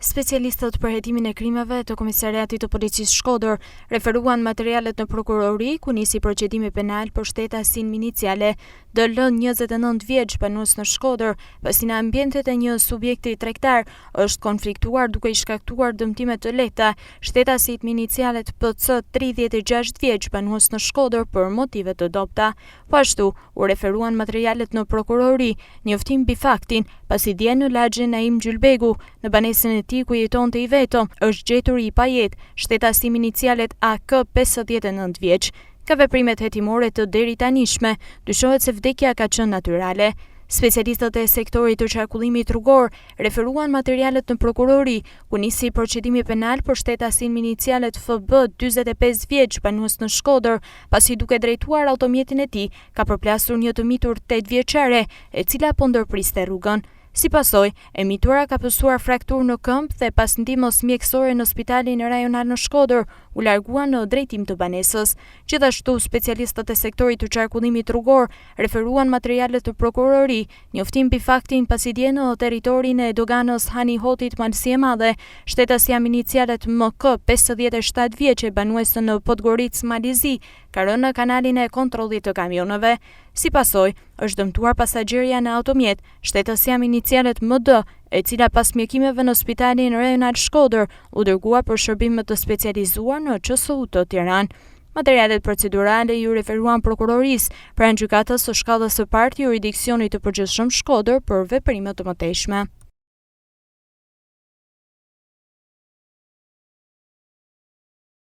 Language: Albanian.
Specialistët për hetimin e krimeve të Komisariatit të Policisë Shkodër referuan materialet në prokurori ku nisi procedimi penal për shtetasin iniciale DL 29 vjeç banues në Shkodër, pasi në ambientet e një subjekti tregtar është konfliktuar duke i shkaktuar dëmtime të lehta. Shtetasi inicialet PC 36 vjeç banues në Shkodër për motive të dobta. Po ashtu u referuan materialet në prokurori, njoftim mbi faktin pasi dje në lagjin Naim Gjylbegu në banesën e tij ku jetonte i vetëm është gjetur i pajet, shtetasi inicialet AK 59 vjeç. Ka veprimet hetimore të deritanishme, dyshohet se vdekja ka qenë natyrale. Specialistët e sektorit të qarkullimit rrugor referuan materialet në prokurori, ku nisi procedimi penal për shtetasin inicialet FB 45 vjeç banues në Shkodër, pasi duke drejtuar automjetin e tij ka përplasur një të mitur 8 vjeçare, e cila po ndërpriste rrugën. Si pasojë, e mitura ka pësuar frakturë në këmbë dhe pas ndihmës mjekësore në spitalin rajonal në Shkodër, u largua në drejtim të banesës. Gjithashtu, specialistët e sektorit të qarkullimit rrugor referuan materialet të prokurori, njoftim mbi faktin pasi dje në territorin e doganës Hani Hotit Malësi e Madhe, shtetasi inicialet MK 57 vjeç banuese në Podgoricë Malizi ka rënë në kanalin e kontrollit të kamionëve. Si pasojë, është dëmtuar pasagjeria në automjet, shtetësia inicialet MD, e cila pas mjekimeve në spitalin rajonal Shkodër u dërguar për shërbime të specializuar në QSU të Tiranë. Materialet procedurale ju referuan prokurorisë pranë gjykatës së shkallës së parë të jurisdiksionit të përgjithshëm Shkodër për veprime të mëtejshme.